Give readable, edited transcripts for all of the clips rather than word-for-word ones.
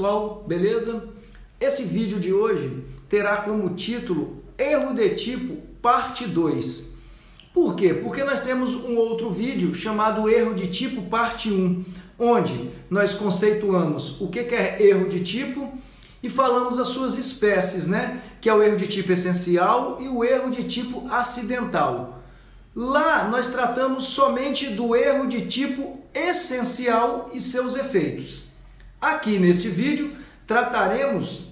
pessoal, beleza? Esse vídeo de hoje terá como título Erro de tipo parte 2. Por quê? Porque nós temos um outro vídeo chamado Erro de tipo parte 1, onde nós conceituamos o que é erro de tipo e falamos as suas espécies, né? Que é o erro de tipo essencial e o erro de tipo acidental. Lá nós tratamos somente do erro de tipo essencial e seus efeitos. Aqui neste vídeo trataremos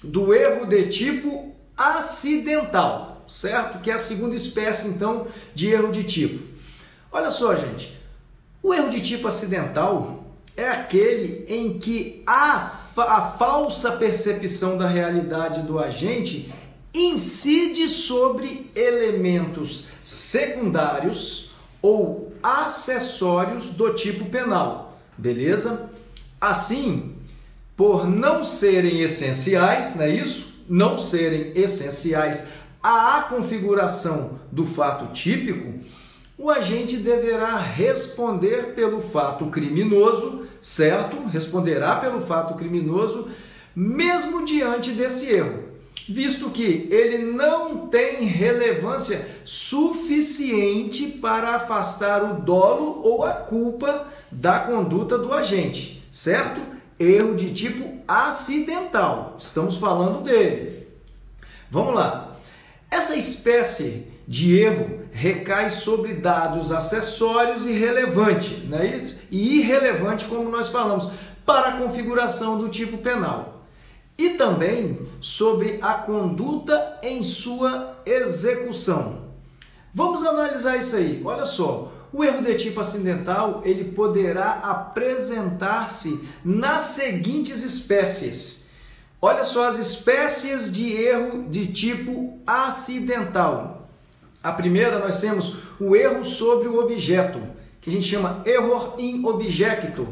do erro de tipo acidental, certo? Que é a segunda espécie então de erro de tipo. Olha só, gente, o erro de tipo acidental é aquele em que a falsa percepção da realidade do agente incide sobre elementos secundários ou acessórios do tipo penal, beleza? Assim, por não serem essenciais, não é isso? Não serem essenciais à configuração do fato típico, o agente deverá responder pelo fato criminoso, certo? Responderá pelo fato criminoso, mesmo diante desse erro, visto que ele não tem relevância suficiente para afastar o dolo ou a culpa da conduta do agente, certo? Erro de tipo acidental, estamos falando dele. Vamos lá. Essa espécie de erro recai sobre dados acessórios irrelevantes, não é isso? E irrelevante, como nós falamos, para a configuração do tipo penal. E também sobre a conduta em sua execução. Vamos analisar isso aí. Olha só, o erro de tipo acidental ele poderá apresentar-se nas seguintes espécies. Olha só as espécies de erro de tipo acidental. A primeira nós temos o erro sobre o objeto, que a gente chama error in objecto.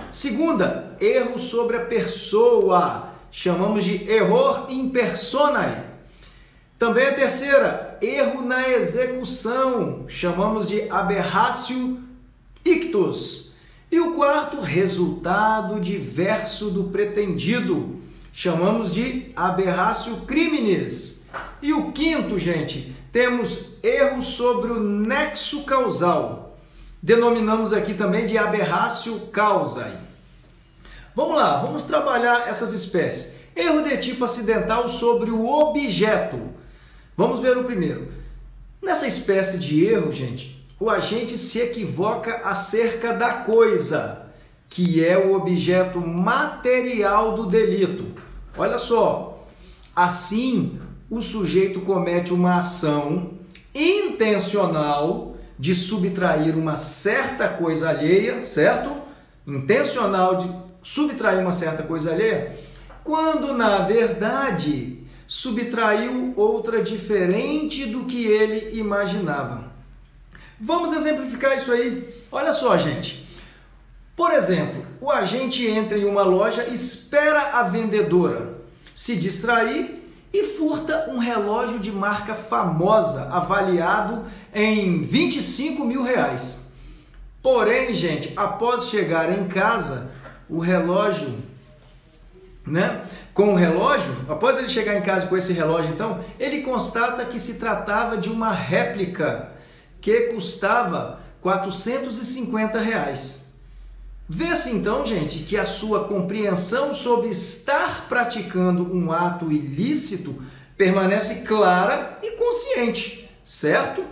Segunda, erro sobre a pessoa, chamamos de error in personae. Também a terceira, erro na execução, chamamos de aberratio ictus. E o quarto, resultado diverso do pretendido, chamamos de aberratio criminis. E o quinto, gente, temos erro sobre o nexo causal. Denominamos aqui também de aberratio causae. Vamos lá, vamos trabalhar essas espécies. Erro de tipo acidental sobre o objeto. Vamos ver o primeiro. Nessa espécie de erro, gente, o agente se equivoca acerca da coisa, que é o objeto material do delito. Olha só, assim o sujeito comete uma ação intencional de subtrair uma certa coisa alheia, certo? Intencional de subtrair uma certa coisa alheia, quando na verdade subtraiu outra diferente do que ele imaginava. Vamos exemplificar isso aí. Olha só, gente. Por exemplo, o agente entra em uma loja, espera a vendedora se distrair e furta um relógio de marca famosa, avaliado em R$25 mil. Porém, gente, após chegar em casa, o relógio, após ele chegar em casa com esse relógio, então, ele constata que se tratava de uma réplica que custava R$450. Vê-se então, gente, que a sua compreensão sobre estar praticando um ato ilícito permanece clara e consciente, certo?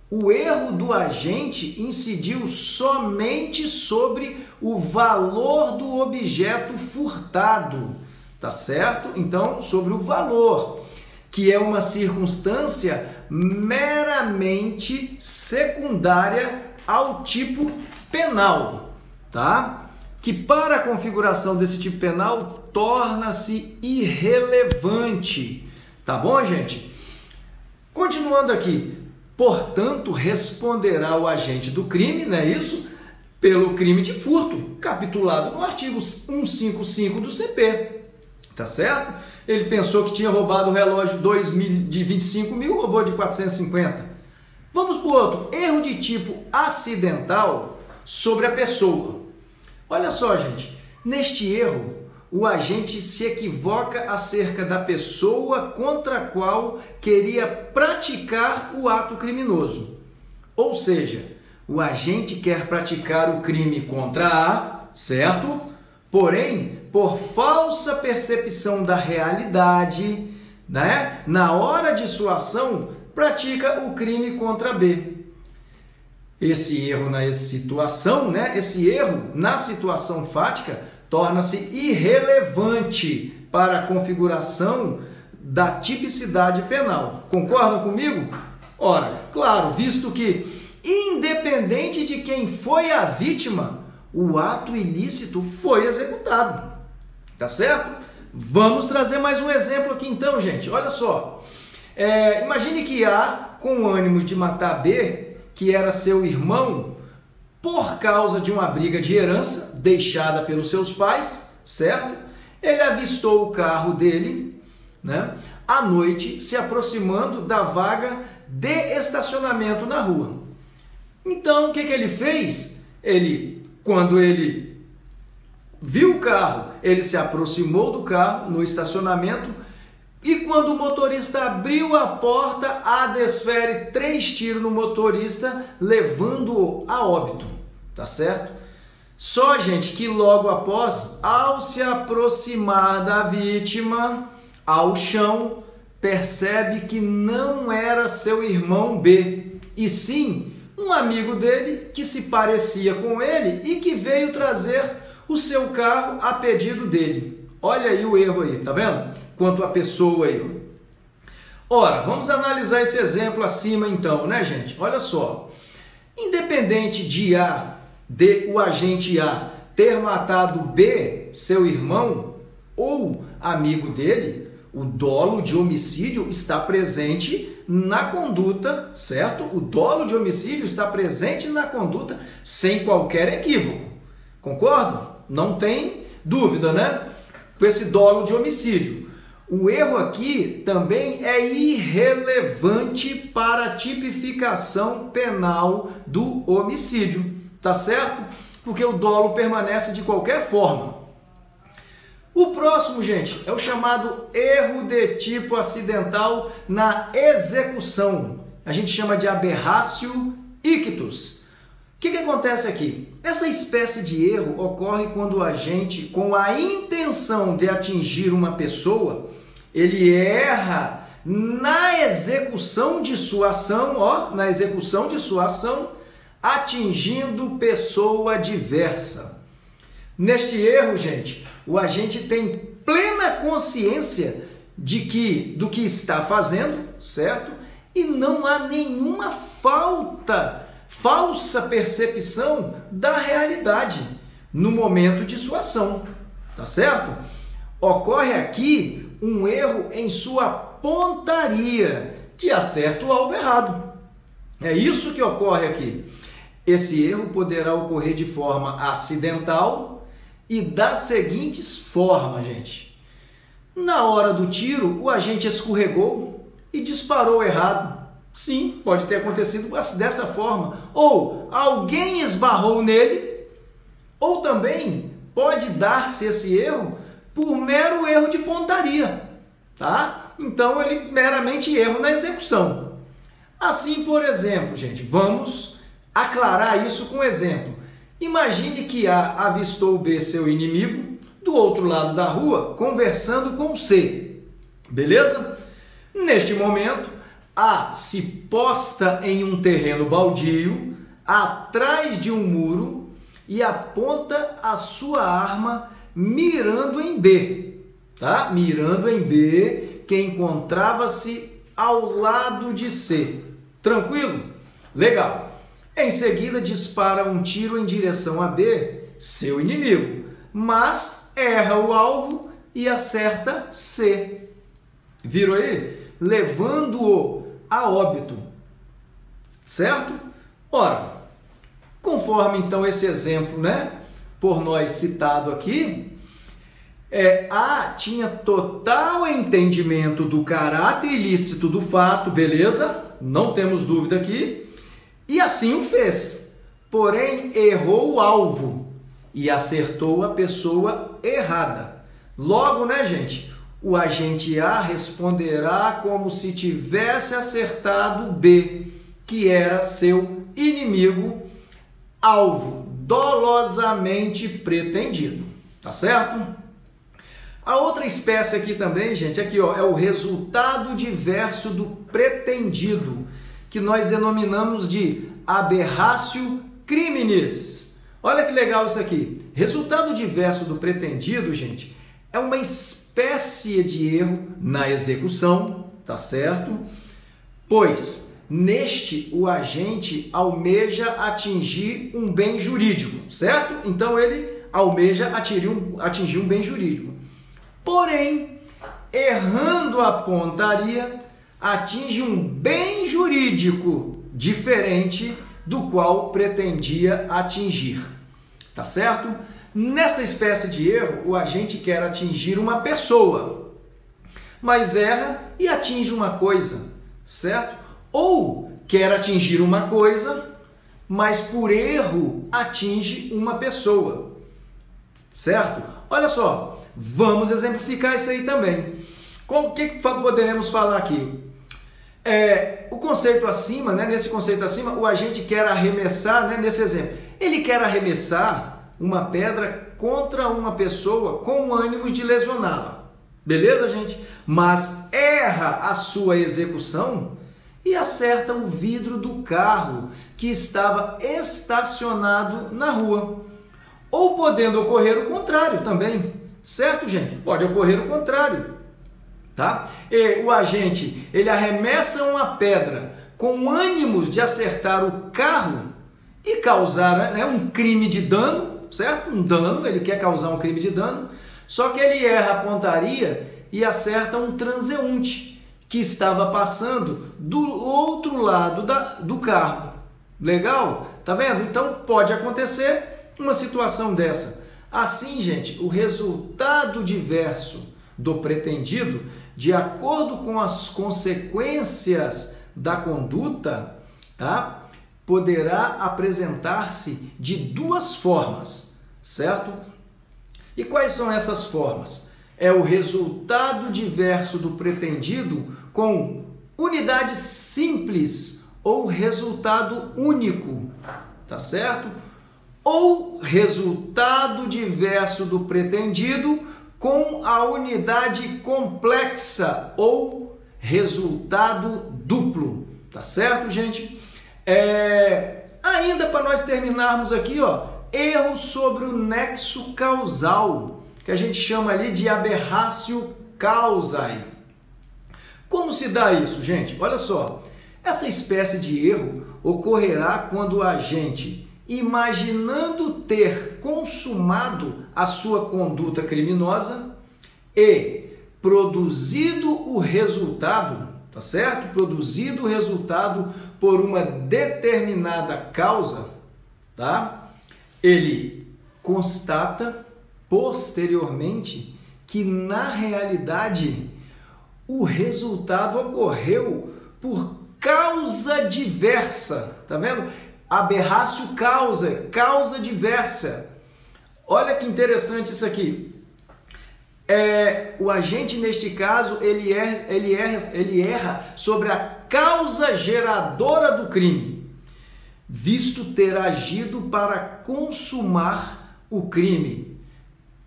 O erro do agente incidiu somente sobre o valor do objeto furtado, tá certo? Então, sobre o valor, que é uma circunstância meramente secundária ao tipo penal, tá? Que para a configuração desse tipo penal torna-se irrelevante, tá bom, gente? Continuando aqui. Portanto, responderá o agente do crime, não é isso? Pelo crime de furto, capitulado no artigo 155 do CP. Tá certo? Ele pensou que tinha roubado o relógio de 25 mil, roubou de 450. Vamos para o outro. Erro de tipo acidental sobre a pessoa. Olha só, gente. Neste erro, o agente se equivoca acerca da pessoa contra a qual queria praticar o ato criminoso. Ou seja, o agente quer praticar o crime contra A, certo? Porém, por falsa percepção da realidade, né, na hora de sua ação, pratica o crime contra B. Esse erro na situação, né, esse erro na situação fática torna-se irrelevante para a configuração da tipicidade penal. Concordam comigo? Ora, claro, visto que, independente de quem foi a vítima, o ato ilícito foi executado. Tá certo? Vamos trazer mais um exemplo aqui então, gente. Olha só. Imagine que A, com ânimos de matar B, que era seu irmão, por causa de uma briga de herança deixada pelos seus pais, certo? Ele avistou o carro dele, né, à noite, se aproximando da vaga de estacionamento na rua. Então, o que ele fez? Quando ele viu o carro, ele se aproximou do carro no estacionamento e quando o motorista abriu a porta, desfere 3 tiros no motorista, levando-o a óbito. Tá certo? Só, gente, que logo após, ao se aproximar da vítima ao chão, percebe que não era seu irmão B, e sim um amigo dele que se parecia com ele e que veio trazer o seu carro a pedido dele. Olha aí o erro aí, tá vendo? Quanto à pessoa aí. Ora, vamos analisar esse exemplo acima então, né, gente? Olha só. Independente de o agente A ter matado B, seu irmão ou amigo dele, o dolo de homicídio está presente na conduta, certo? O dolo de homicídio está presente na conduta sem qualquer equívoco. Concordo? Não tem dúvida, né? Com esse dolo de homicídio. O erro aqui também é irrelevante para a tipificação penal do homicídio, tá certo? Porque o dolo permanece de qualquer forma. O próximo, gente, é o chamado erro de tipo acidental na execução. A gente chama de aberratio ictus. O que acontece aqui? Essa espécie de erro ocorre quando o agente, com a intenção de atingir uma pessoa, ele erra na execução de sua ação, atingindo pessoa diversa. Neste erro, gente, o agente tem plena consciência do que está fazendo, certo? E não há nenhuma falsa percepção da realidade no momento de sua ação, tá certo? Ocorre aqui um erro em sua pontaria, que acerta o alvo errado. É isso que ocorre aqui. Esse erro poderá ocorrer de forma acidental e das seguintes formas, gente. Na hora do tiro, o agente escorregou e disparou errado. Sim, pode ter acontecido dessa forma. Ou alguém esbarrou nele, ou também pode dar-se esse erro por mero erro de pontaria, tá? Então, ele meramente erro na execução. Assim, por exemplo, gente, vamos aclarar isso com um exemplo. Imagine que A avistou B, seu inimigo, do outro lado da rua, conversando com C. Beleza? Neste momento, A se posta em um terreno baldio, atrás de um muro, e aponta a sua arma mirando em B, tá? Mirando em B, que encontrava-se ao lado de C. Tranquilo? Legal. Em seguida, dispara um tiro em direção a B, seu inimigo, mas erra o alvo e acerta C. Viram aí? Levando-o a óbito. Certo? Ora, conforme então esse exemplo, né, por nós citado aqui, A tinha total entendimento do caráter ilícito do fato, beleza? Não temos dúvida aqui. E assim o fez. Porém, errou o alvo e acertou a pessoa errada. Logo, né, gente? O agente A responderá como se tivesse acertado B, que era seu inimigo alvo, dolosamente pretendido. Tá certo? A outra espécie aqui também, gente, aqui ó, é o resultado diverso do pretendido, que nós denominamos de aberratio criminis. Olha que legal isso aqui. Resultado diverso do pretendido, gente, é uma espécie de erro na execução, tá certo? Pois neste o agente almeja atingir um bem jurídico, certo? Então ele almeja atingir um bem jurídico. Porém, errando a pontaria, atinge um bem jurídico diferente do qual pretendia atingir. Tá certo? Nessa espécie de erro, o agente quer atingir uma pessoa, mas erra e atinge uma coisa, certo? Ou quer atingir uma coisa, mas por erro atinge uma pessoa, certo? Olha só. Vamos exemplificar isso aí também. O que poderemos falar aqui? O conceito acima, né? Nesse conceito acima, o agente quer arremessar, né? Nesse exemplo, ele quer arremessar uma pedra contra uma pessoa com ânimos de lesioná-la. Beleza, gente? Mas erra a sua execução e acerta o vidro do carro que estava estacionado na rua. Ou podendo ocorrer o contrário também. Certo, gente? Pode ocorrer o contrário, tá? E o agente, ele arremessa uma pedra com ânimos de acertar o carro e causar, né, um crime de dano, certo? Um dano, ele quer causar um crime de dano, só que ele erra a pontaria e acerta um transeunte que estava passando do outro lado do carro. Legal? Tá vendo? Então pode acontecer uma situação dessa. Assim, gente, o resultado diverso do pretendido, de acordo com as consequências da conduta, tá? Poderá apresentar-se de duas formas, certo? E quais são essas formas? É o resultado diverso do pretendido com unidade simples ou resultado único, tá certo? Ou resultado diverso do pretendido com a unidade complexa ou resultado duplo, tá certo, gente? Ainda para nós terminarmos aqui, ó, erro sobre o nexo causal, que a gente chama ali de aberratio causae. Como se dá isso, gente? Olha só, essa espécie de erro ocorrerá quando o agente, imaginando ter consumado a sua conduta criminosa e produzido o resultado, tá certo? Produzido o resultado por uma determinada causa, tá? Ele constata posteriormente que na realidade o resultado ocorreu por causa diversa, tá vendo? Aberratio causae, causa diversa. Olha que interessante isso aqui. O agente, neste caso, ele erra sobre a causa geradora do crime, visto ter agido para consumar o crime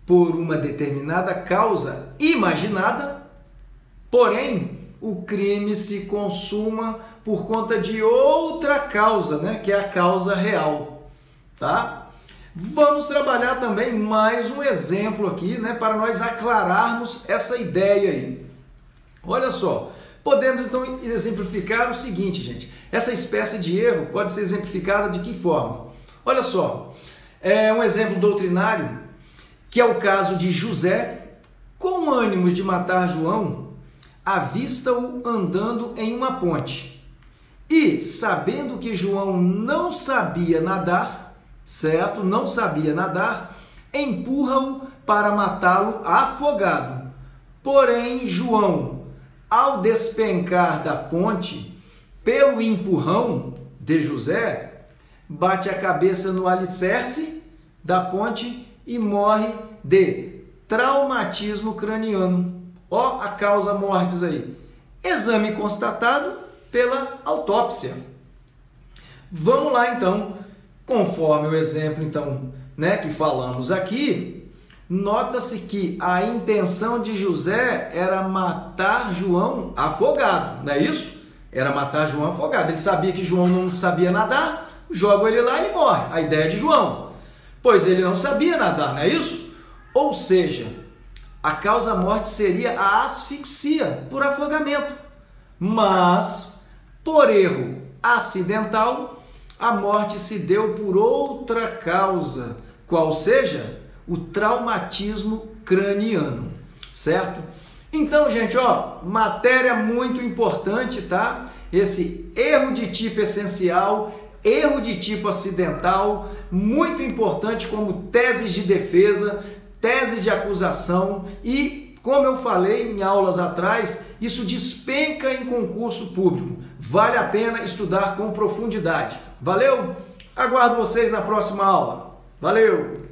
por uma determinada causa imaginada, porém, o crime se consuma por conta de outra causa, né? Que é a causa real, tá? Vamos trabalhar também mais um exemplo aqui, né? Para nós aclararmos essa ideia aí. Olha só, podemos então exemplificar o seguinte, gente. Essa espécie de erro pode ser exemplificada de que forma? Olha só, um exemplo doutrinário, que é o caso de José, com ânimos de matar João, avista-o andando em uma ponte. E, sabendo que João não sabia nadar, certo? Não sabia nadar, empurra-o para matá-lo afogado. Porém, João, ao despencar da ponte, pelo empurrão de José, bate a cabeça no alicerce da ponte e morre de traumatismo craniano. Ó a causa mortis aí. Exame constatado pela autópsia. Vamos lá então, conforme o exemplo então, que falamos aqui, nota-se que a intenção de José era matar João afogado, não é isso? Era matar João afogado. Ele sabia que João não sabia nadar, joga ele lá e ele morre. A ideia de João. Pois ele não sabia nadar, não é isso? Ou seja, a causa-morte seria a asfixia por afogamento. Mas, por erro acidental, a morte se deu por outra causa, qual seja o traumatismo craniano, certo? Então, gente, matéria muito importante, tá? Esse erro de tipo essencial, erro de tipo acidental, muito importante como tese de defesa, tese de acusação e, como eu falei em aulas atrás, isso despenca em concurso público. Vale a pena estudar com profundidade. Valeu? Aguardo vocês na próxima aula. Valeu!